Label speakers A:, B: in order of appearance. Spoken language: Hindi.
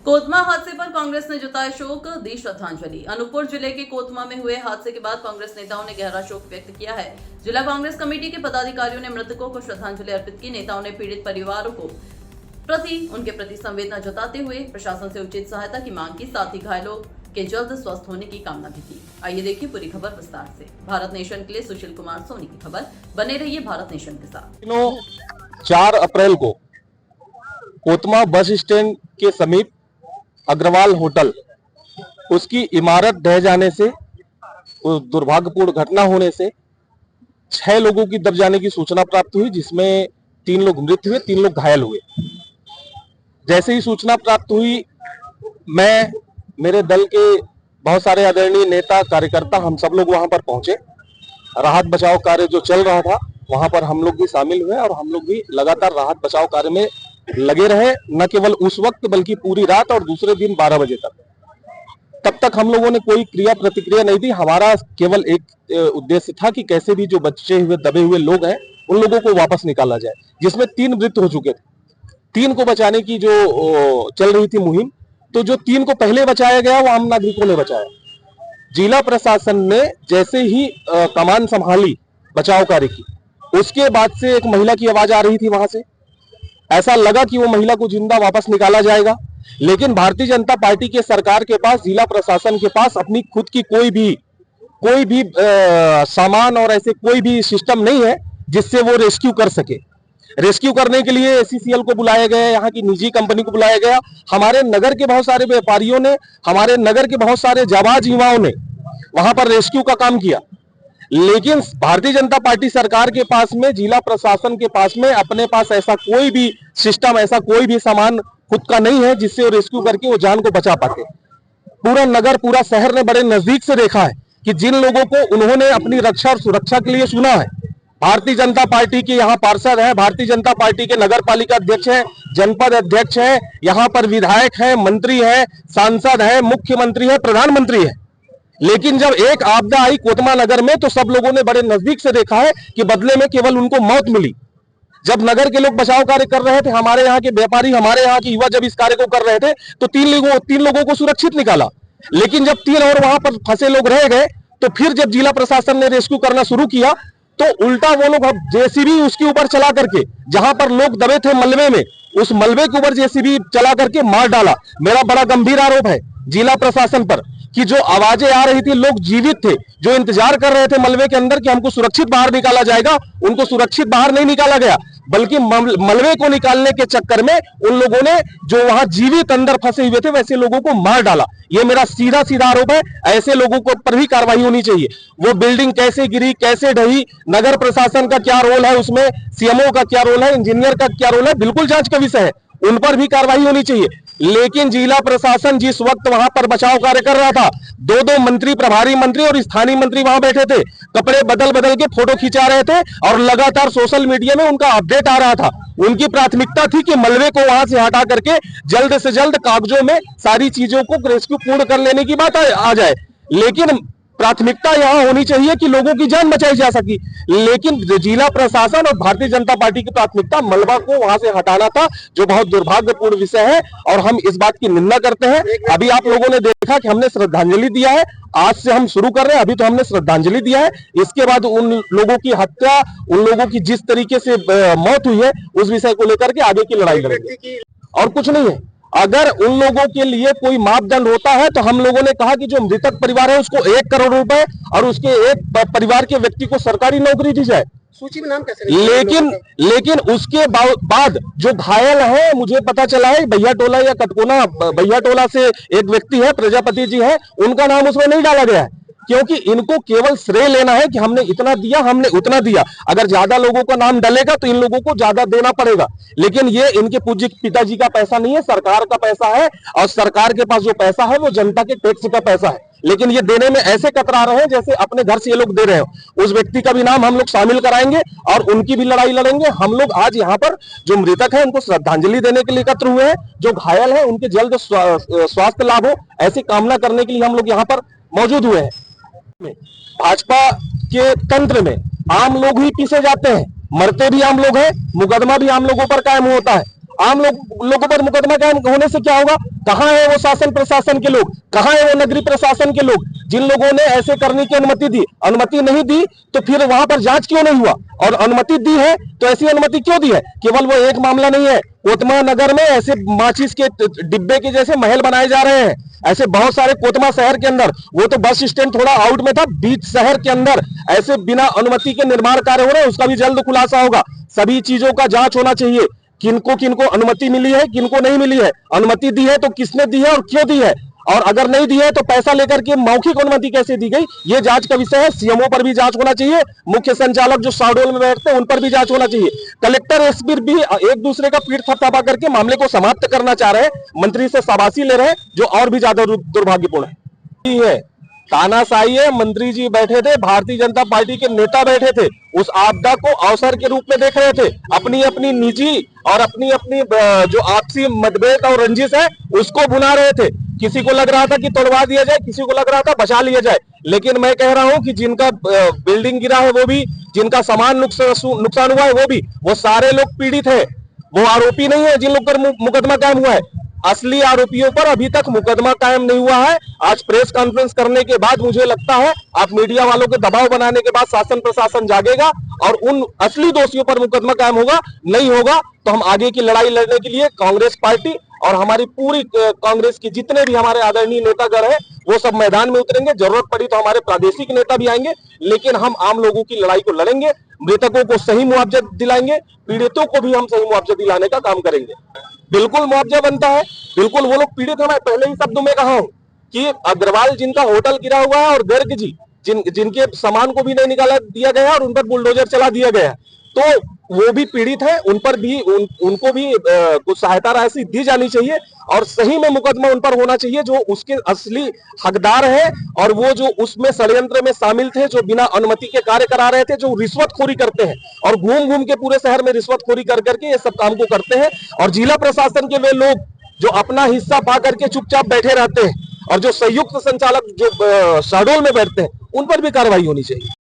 A: कोतमा हादसे पर कांग्रेस ने जताया शोक, दी श्रद्धांजलि। अनूपपुर जिले के कोतमा में हुए हादसे के बाद कांग्रेस नेताओं ने गहरा शोक व्यक्त किया है। जिला कांग्रेस कमेटी के पदाधिकारियों ने मृतकों को श्रद्धांजलि अर्पित की। नेताओं ने पीड़ित परिवारों को उनके प्रति संवेदना जताते हुए प्रशासन से उचित सहायता की मांग की, साथ ही घायलों के जल्द स्वस्थ होने की कामना भी की। आइए देखिए पूरी खबर विस्तार से। भारत नेशन के लिए सुशील कुमार सोनी की खबर। बने रहिए भारत नेशन के साथ।
B: 4 अप्रैल को कोतमा बस स्टैंड के समीप अग्रवाल होटल, उसकी इमारत ढह जाने से, उस दुर्भाग्यपूर्ण घटना होने से 6 लोगों की दब जाने की सूचना प्राप्त हुई, जिसमें 3 लोग मृत हुए, 3 लोग घायल हुए। जैसे ही सूचना प्राप्त हुई, मैं, मेरे दल के बहुत सारे आदरणीय नेता कार्यकर्ता, हम सब लोग वहां पर पहुंचे। राहत बचाव कार्य जो चल रहा था वहां पर हम लोग भी शामिल हुए और हम लोग भी लगातार राहत बचाव कार्य में लगे रहे, न केवल उस वक्त बल्कि पूरी रात और दूसरे दिन 12 बजे तक। तब तक हम लोगों ने कोई क्रिया प्रतिक्रिया नहीं दी। हमारा केवल एक उद्देश्य था कि कैसे भी जो बचे हुए दबे हुए लोग हैं उन लोगों को वापस निकाला जाए, जिसमें 3 मृत हो चुके थे। 3 को बचाने की जो चल रही थी मुहिम, तो जो 3 को पहले बचाया गया वो आम नागरिकों ने बचाया। जिला प्रशासन ने जैसे ही कमान संभाली बचाव कार्य की, उसके बाद से एक महिला की आवाज आ रही थी वहां से। ऐसा लगा कि वो महिला को जिंदा वापस निकाला जाएगा, लेकिन भारतीय जनता पार्टी के सरकार के पास, जिला प्रशासन के पास अपनी खुद की कोई भी सामान और ऐसे कोई भी सिस्टम नहीं है जिससे वो रेस्क्यू कर सके। रेस्क्यू करने के लिए एसीसीएल को बुलाया गया, यहाँ की निजी कंपनी को बुलाया गया। हमारे नगर के बहुत सारे व्यापारियों ने, हमारे नगर के बहुत सारे जाबाज युवाओं ने वहां पर रेस्क्यू का काम किया, लेकिन भारतीय जनता पार्टी सरकार के पास में, जिला प्रशासन के पास में अपने पास ऐसा कोई भी सिस्टम, ऐसा कोई भी सामान खुद का नहीं है जिससे वो रेस्क्यू करके वो जान को बचा पाते। पूरा नगर, पूरा शहर ने बड़े नजदीक से देखा है कि जिन लोगों को उन्होंने अपनी रक्षा और सुरक्षा के लिए चुना है, भारतीय जनता पार्टी के यहाँ पार्षद है, भारतीय जनता पार्टी के नगर पालिका अध्यक्ष है, जनपद अध्यक्ष है, यहाँ पर विधायक है, मंत्री है, सांसद है, मुख्यमंत्री है, प्रधानमंत्री है। लेकिन जब एक आपदा आई कोतमा नगर में, तो सब लोगों ने बड़े नजदीक से देखा है कि बदले में केवल उनको मौत मिली। जब नगर के लोग बचाव कार्य कर रहे थे, हमारे यहाँ के व्यापारी, हमारे यहाँ के युवा जब इस कार्य को कर रहे थे, तो 3 लोगों को सुरक्षित निकाला। लेकिन जब 3 और वहां पर फंसे लोग रह गए, तो फिर जब जिला प्रशासन ने रेस्क्यू करना शुरू किया, तो उल्टा वो लोग जेसीबी उसके ऊपर चला करके, जहां पर लोग दबे थे मलबे में, उस मलबे के ऊपर जेसीबी चला करके मार डाला। मेरा बड़ा गंभीर आरोप है जिला प्रशासन पर कि जो आवाजें आ रही थी, लोग जीवित थे, जो इंतजार कर रहे थे मलबे के अंदर कि हमको सुरक्षित बाहर निकाला जाएगा, उनको सुरक्षित बाहर नहीं निकाला गया, बल्कि मलबे को निकालने के चक्कर में उन लोगों ने जो वहां जीवित अंदर फंसे हुए थे वैसे लोगों को मार डाला। ये मेरा सीधा आरोप है। ऐसे लोगों को पर भी कार्रवाई होनी चाहिए। वो बिल्डिंग कैसे गिरी, कैसे ढही, नगर प्रशासन का क्या रोल है उसमें, सीएमओ का क्या रोल है, इंजीनियर का क्या रोल है, बिल्कुल जांच का विषय है, उन पर भी कार्रवाई होनी चाहिए। लेकिन जिला प्रशासन जिस वक्त वहां पर बचाव कार्य कर रहा था, 2 मंत्री, प्रभारी मंत्री और स्थानीय मंत्री वहां बैठे थे, कपड़े बदल के फोटो खिंचा रहे थे और लगातार सोशल मीडिया में उनका अपडेट आ रहा था। उनकी प्राथमिकता थी कि मलबे को वहां से हटा करके जल्द से जल्द कागजों में सारी चीजों को रेस्क्यू पूर्ण कर लेने की बात आ जाए। लेकिन प्राथमिकता यहां होनी चाहिए कि लोगों की जान बचाई जा सकी। लेकिन जिला प्रशासन और भारतीय जनता पार्टी की प्राथमिकता मलबा को वहां से हटाना था, जो बहुत दुर्भाग्यपूर्ण विषय है और हम इस बात की निंदा करते हैं। अभी आप लोगों ने देखा कि हमने श्रद्धांजलि दिया है, आज से हम शुरू कर रहे हैं। अभी तो हमने श्रद्धांजलि दिया है, इसके बाद उन लोगों की हत्या, उन लोगों की जिस तरीके से मौत हुई है, उस विषय को लेकर के आगे की लड़ाई लड़ेंगे। और कुछ नहीं है। अगर उन लोगों के लिए कोई मापदंड होता है तो हम लोगों ने कहा कि जो मृतक परिवार है उसको 1 करोड़ रुपए और उसके एक परिवार के व्यक्ति को सरकारी नौकरी दी जाए।
C: सूची में नाम कैसे?
B: लेकिन उसके बाद जो घायल है, मुझे पता चला है भैया टोला या कटकोना भैया टोला से एक व्यक्ति है, प्रजापति जी है, उनका नाम उसमें नहीं डाला गया है, क्योंकि इनको केवल श्रेय लेना है कि हमने इतना दिया, हमने उतना दिया। अगर ज्यादा लोगों का नाम डलेगा तो इन लोगों को ज्यादा देना पड़ेगा। लेकिन ये इनके पूज्य पिताजी का पैसा नहीं है, सरकार का पैसा है, और सरकार के पास जो पैसा है वो जनता के टैक्स का पैसा है। लेकिन ये देने में ऐसे कतरा रहे हैं जैसे अपने घर से ये लोग दे रहे हो। उस व्यक्ति का भी नाम हम लोग शामिल कराएंगे और उनकी भी लड़ाई लड़ेंगे। हम लोग आज यहाँ पर जो मृतक है उनको श्रद्धांजलि देने के लिए एकत्र हुए हैं, जो घायल है उनके जल्द स्वास्थ्य लाभ हो, ऐसी कामना करने के लिए हम लोग यहाँ पर मौजूद हुए हैं। भाजपा के तंत्र में आम लोग ही पीसे जाते हैं, मरते भी आम लोग हैं, मुकदमा भी आम लोगों पर कायम होता है। आम लोगों पर मुकदमा कायम होने से क्या होगा? कहां है वो शासन प्रशासन के लोग, कहां है वो नगरीय प्रशासन के लोग जिन लोगों ने ऐसे करने की अनुमति दी? अनुमति नहीं दी तो फिर वहां पर जांच क्यों नहीं हुआ? और अनुमति दी है तो ऐसी अनुमति क्यों दी है? केवल वो एक मामला नहीं है, कोतमा नगर में ऐसे माचिस के डिब्बे के जैसे महल बनाए जा रहे हैं, ऐसे बहुत सारे कोतमा शहर के अंदर। वो तो बस स्टैंड थोड़ा आउट में था, बीच शहर के अंदर ऐसे बिना अनुमति के निर्माण कार्य हो रहे हैं। उसका भी जल्द खुलासा होगा। सभी चीजों का जांच होना चाहिए, किनको किनको अनुमति मिली है, किनको नहीं मिली है, अनुमति दी है तो किसने दी है और क्यों दी है, और अगर नहीं दी है तो पैसा लेकर के मौखिक अनुमति कैसे दी गई, ये जांच का विषय है। सीएमओ पर भी जांच होना चाहिए, मुख्य संचालक जो शहडोल में बैठते हैं उन पर भी जांच होना चाहिए। कलेक्टर एसपी भी एक दूसरे का पीठ थपथपा करके मामले को समाप्त करना चाह रहे हैं, मंत्री से शाबाशी ले रहे हैं, जो और भी ज्यादा दुर्भाग्यपूर्ण है। तानाशाही है। मंत्री जी बैठे थे, भारतीय जनता पार्टी के नेता बैठे थे, उस आपदा को अवसर के रूप में देख रहे थे, अपनी अपनी निजी और अपनी अपनी जो आपसी मतभेद और रंजिश है उसको भुना रहे थे। किसी को लग रहा था कि तोड़वा दिया जाए, किसी को लग रहा था बचा लिया जाए। लेकिन मैं कह रहा हूं कि जिनका बिल्डिंग गिरा है वो भी, जिनका सामान नुकसान हुआ है वो भी, वो सारे लोग पीड़ित है। वो आरोपी नहीं है जिन लोग पर मुकदमा कायम हुआ है। असली आरोपियों पर अभी तक मुकदमा कायम नहीं हुआ है। आज प्रेस कॉन्फ्रेंस करने के बाद मुझे लगता है आप मीडिया वालों के दबाव बनाने के बाद शासन प्रशासन जागेगा और उन असली दोषियों पर मुकदमा कायम होगा। नहीं होगा तो हम आगे की लड़ाई लड़ने के लिए कांग्रेस पार्टी और हमारी पूरी कांग्रेस की जितने भी हमारे आदरणीय नेतागण हैं वो सब मैदान में उतरेंगे। जरूरत पड़ी तो हमारे प्रादेशिक नेता भी आएंगे, लेकिन हम आम लोगों की लड़ाई को लड़ेंगे। मृतकों को सही मुआवजा दिलाएंगे, पीड़ितों को भी हम सही मुआवजा दिलाने का काम करेंगे। बिल्कुल मुआवजा बनता है, बिल्कुल वो लोग पीड़ित है। मैं पहले ही शब्दों में कहा हूं कि अग्रवाल जिनका होटल गिरा हुआ है और गर्ग जी जिनके सामान को भी नहीं निकाला दिया गया और उन पर बुलडोजर चला दिया गया, तो वो भी पीड़ित है। उन पर भी उनको भी कुछ सहायता राशि दी जानी चाहिए और सही में मुकदमा उन पर होना चाहिए जो उसके असली हकदार है और वो जो उसमें षड्यंत्र में शामिल थे, जो बिना अनुमति के कार्य करा रहे थे, जो रिश्वतखोरी करते हैं और घूम घूम के पूरे शहर में रिश्वतखोरी कर करके ये सब काम को करते हैं। और जिला प्रशासन के वे लोग जो अपना हिस्सा पा करके चुपचाप बैठे रहते हैं और जो संयुक्त संचालक जो शहडोल में बैठते हैं उन पर भी कार्रवाई होनी चाहिए।